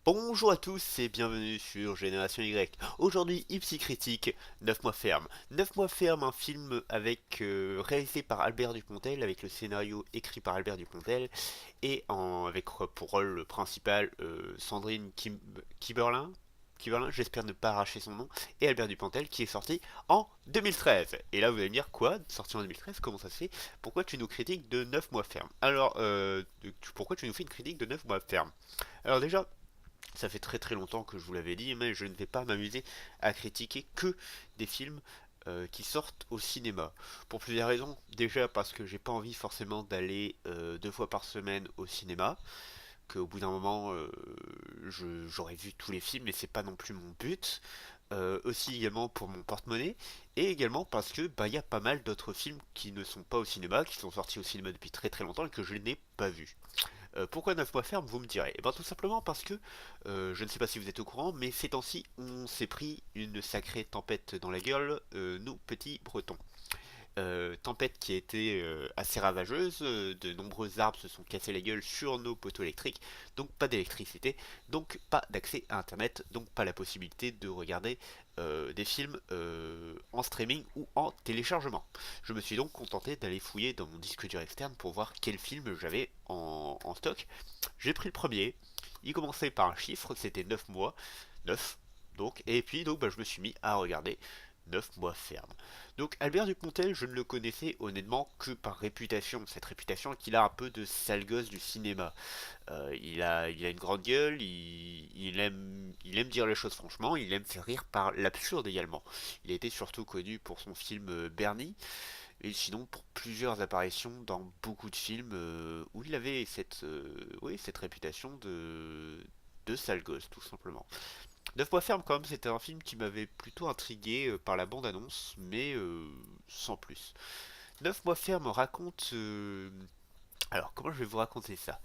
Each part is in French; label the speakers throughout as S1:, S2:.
S1: Bonjour à tous et bienvenue sur Génération Y. Aujourd'hui, Ipsy Critique, 9 mois ferme. 9 mois ferme, un film réalisé par Albert Dupontel, avec le scénario écrit par Albert Dupontel, et avec pour rôle principal Sandrine Kiberlin, j'espère ne pas arracher son nom, et Albert Dupontel, qui est sorti en 2013. Et là, vous allez me dire, quoi? Sorti en 2013, comment ça se fait? Pourquoi tu nous critiques de 9 mois ferme? Pourquoi tu nous fais une critique de 9 mois ferme? Alors déjà, ça fait très très longtemps que je vous l'avais dit, mais je ne vais pas m'amuser à critiquer que des films qui sortent au cinéma. Pour plusieurs raisons. Déjà parce que j'ai pas envie forcément d'aller 2 fois par semaine au cinéma, qu'au bout d'un moment j'aurais vu tous les films et c'est pas non plus mon but. Aussi également pour mon porte-monnaie, et également parce que il y a pas mal d'autres films qui ne sont pas au cinéma, qui sont sortis au cinéma depuis très très longtemps et que je n'ai pas vus. Pourquoi 9 mois ferme, vous me direz? Eh bien tout simplement parce que, je ne sais pas si vous êtes au courant, mais ces temps-ci, on s'est pris une sacrée tempête dans la gueule, nous petits bretons. Tempête qui a été assez ravageuse, de nombreux arbres se sont cassés la gueule sur nos poteaux électriques, donc pas d'électricité, donc pas d'accès à internet, donc pas la possibilité de regarder des films en streaming ou en téléchargement. Je me suis donc contenté d'aller fouiller dans mon disque dur externe pour voir quel film j'avais en stock. J'ai pris le premier, il commençait par un chiffre, c'était 9 mois, 9 donc, et puis je me suis mis à regarder 9 mois ferme. Donc Albert Dupontel, je ne le connaissais honnêtement que par réputation. Cette réputation qu'il a un peu de sale gosse du cinéma. Il a une grande gueule, il aime dire les choses franchement, il aime faire rire par l'absurde également. Il a été surtout connu pour son film Bernie, et sinon pour plusieurs apparitions dans beaucoup de films où il avait cette réputation de sale gosse, tout simplement. 9 mois ferme, quand même, c'était un film qui m'avait plutôt intrigué par la bande-annonce, mais sans plus. 9 mois ferme raconte. Alors, comment je vais vous raconter ça?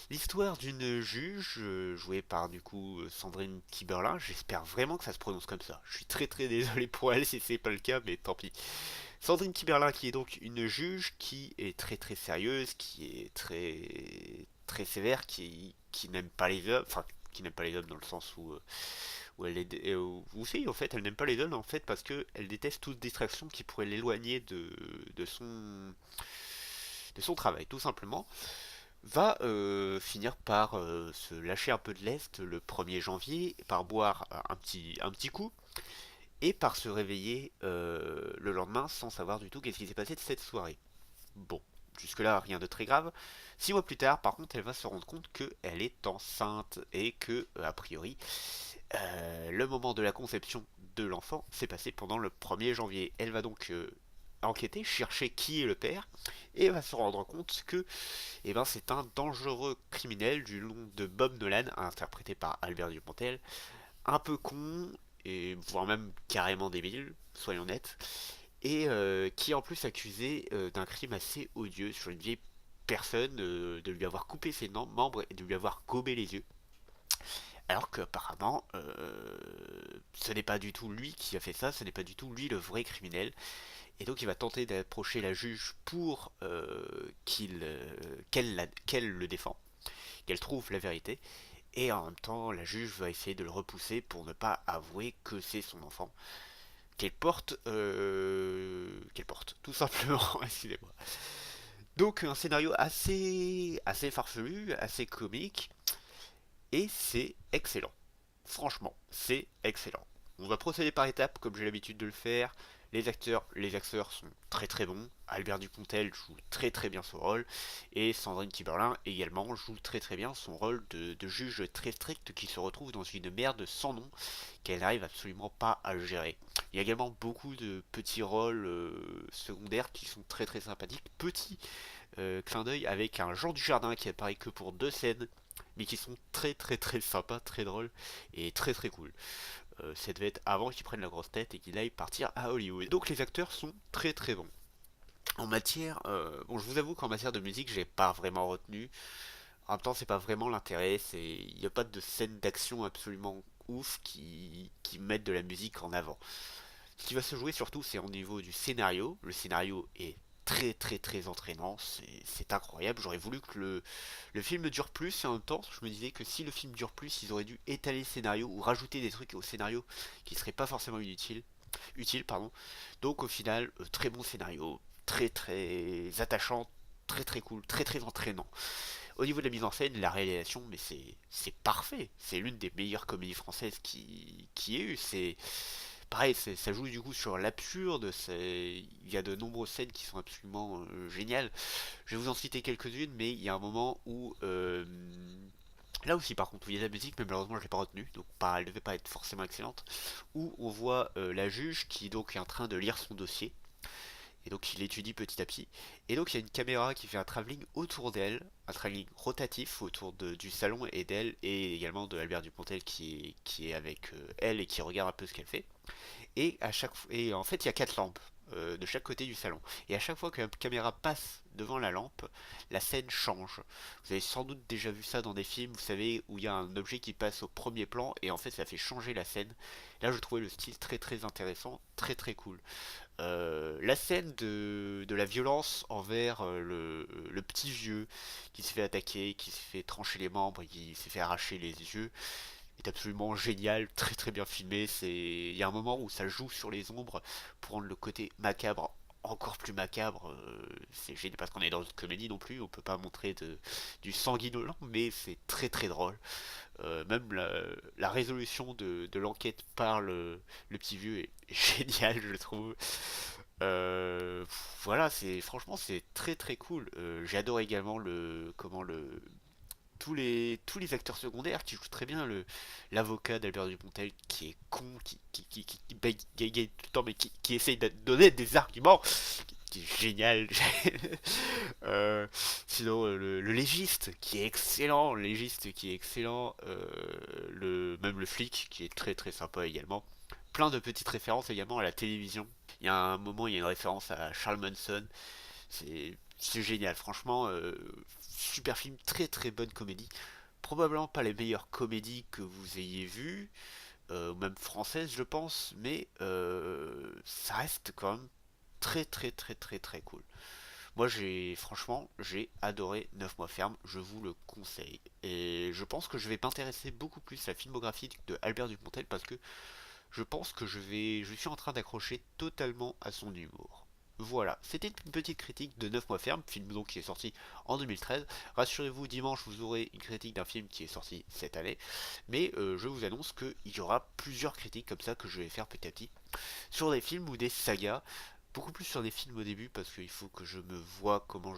S1: L'histoire d'une juge, jouée par du coup Sandrine Kiberlin, j'espère vraiment que ça se prononce comme ça. Je suis très très désolé pour elle si c'est pas le cas, mais tant pis. Sandrine Kiberlin, qui est donc une juge qui est très très sérieuse, qui est très très sévère, qui n'aime pas les hommes, enfin qui n'aime pas les hommes dans le sens où elle est, où si, en fait, elle n'aime pas les hommes en fait parce que elle déteste toute distraction qui pourrait l'éloigner de son travail, tout simplement. Va finir par se lâcher un peu de lest le 1er janvier, par boire un petit coup, et par se réveiller le lendemain sans savoir du tout qu'est-ce qui s'est passé de cette soirée. Bon, jusque-là, rien de très grave. 6 mois plus tard, par contre, elle va se rendre compte qu'elle est enceinte et que, a priori, le moment de la conception de l'enfant s'est passé pendant le 1er janvier. Elle va donc enquêter, chercher qui est le père, et va se rendre compte que c'est un dangereux criminel du nom de Bob Nolan, interprété par Albert Dupontel, un peu con, et voire même carrément débile, soyons nets, et qui est en plus accusé d'un crime assez odieux sur une vieille personne, de lui avoir coupé ses membres et de lui avoir gobé les yeux. Alors qu'apparemment, ce n'est pas du tout lui qui a fait ça, ce n'est pas du tout lui le vrai criminel. Et donc il va tenter d'approcher la juge pour qu'elle le défend, qu'elle trouve la vérité. Et en même temps, la juge va essayer de le repousser pour ne pas avouer que c'est son enfant. Qu'elle porte, tout simplement, excusez-moi. Donc un scénario assez farfelu, assez comique, et c'est excellent. Franchement, c'est excellent. On va procéder par étapes, comme j'ai l'habitude de le faire. Les acteurs sont très très bons. Albert Dupontel joue très très bien son rôle. Et Sandrine Kiberlin également joue très très bien son rôle de juge très strict qui se retrouve dans une merde sans nom qu'elle n'arrive absolument pas à gérer. Il y a également beaucoup de petits rôles secondaires qui sont très très sympathiques. Petit clin d'œil avec un Jean Dujardin qui apparaît que pour 2 scènes, mais qui sont très très très sympas, très drôles et très très cool. Ça devait être avant qu'il prenne la grosse tête et qu'il aille partir à Hollywood. Donc les acteurs sont très très bons. En matière, bon, je vous avoue qu'en matière de musique, j'ai pas vraiment retenu. En même temps, c'est pas vraiment l'intérêt. Il n'y a pas de scène d'action absolument ouf qui mettent de la musique en avant. Ce qui va se jouer surtout, c'est au niveau du scénario. Le scénario est très très très entraînant, c'est incroyable. J'aurais voulu que le film dure plus, et en même temps, je me disais que si le film dure plus, ils auraient dû étaler le scénario ou rajouter des trucs au scénario qui seraient pas forcément utiles, pardon. Donc au final, très bon scénario, très très attachant, très très cool, très très entraînant. Au niveau de la mise en scène, la réalisation, mais c'est parfait. C'est l'une des meilleures comédies françaises qui ait eu. C'est pareil, ça joue du coup sur l'absurde. Il y a de nombreuses scènes qui sont absolument géniales. Je vais vous en citer quelques-unes, mais il y a un moment où là aussi, par contre, où il y a de la musique, mais malheureusement, je l'ai pas retenue, donc elle devait pas être forcément excellente. Où on voit la juge qui donc est en train de lire son dossier. Et donc il étudie petit à petit. Et donc il y a une caméra qui fait un travelling autour d'elle, un travelling rotatif autour du salon et d'elle, et également de Albert Dupontel qui est avec elle et qui regarde un peu ce qu'elle fait. Et en fait il y a quatre lampes de chaque côté du salon. Et à chaque fois que la caméra passe devant la lampe, la scène change. Vous avez sans doute déjà vu ça dans des films, vous savez, où il y a un objet qui passe au premier plan et en fait ça fait changer la scène. Là je trouvais le style très très intéressant, très très cool. La scène de la violence envers le petit vieux qui se fait attaquer, qui se fait trancher les membres, qui s'est fait arracher les yeux, est absolument génial, très très bien filmé. Il y a un moment où ça joue sur les ombres pour rendre le côté macabre encore plus macabre. C'est génial parce qu'on est dans une comédie non plus, on peut pas montrer du sanguinolent, mais c'est très très drôle. Même la résolution de l'enquête par le petit vieux est génial, je trouve. Voilà, franchement c'est très très cool. J'adore également tous les acteurs secondaires qui jouent très bien. L'avocat d'Albert Dupontel qui est con, qui bégaye tout le temps, mais qui essaye de donner des arguments, qui est génial. Euh, Sinon, le légiste qui est excellent, même le flic qui est très très sympa également. Plein de petites références également à la télévision. Il y a un moment, il y a une référence à Charles Manson. C'est génial, franchement, super film, très très bonne comédie. Probablement pas les meilleures comédies que vous ayez vues, ou même françaises, je pense, mais ça reste quand même très très très très très cool. Moi, franchement, j'ai adoré 9 mois ferme, je vous le conseille. Et je pense que je vais m'intéresser beaucoup plus à la filmographie de Albert Dupontel parce que je pense que je suis en train d'accrocher totalement à son humour. Voilà, c'était une petite critique de 9 mois ferme, film donc qui est sorti en 2013. Rassurez-vous, dimanche vous aurez une critique d'un film qui est sorti cette année. Mais je vous annonce qu'il y aura plusieurs critiques comme ça que je vais faire petit à petit sur des films ou des sagas. Beaucoup plus sur des films au début parce qu'il faut que je me vois comment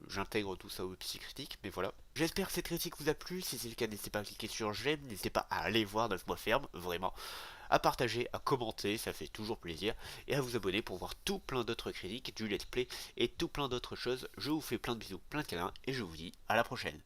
S1: j'intègre tout ça aux psy-critiques, mais voilà. J'espère que cette critique vous a plu, si c'est le cas n'hésitez pas à cliquer sur j'aime, n'hésitez pas à aller voir 9 mois ferme, vraiment, à partager, à commenter, ça fait toujours plaisir, et à vous abonner pour voir tout plein d'autres critiques, du let's play et tout plein d'autres choses. Je vous fais plein de bisous, plein de câlins, et je vous dis à la prochaine.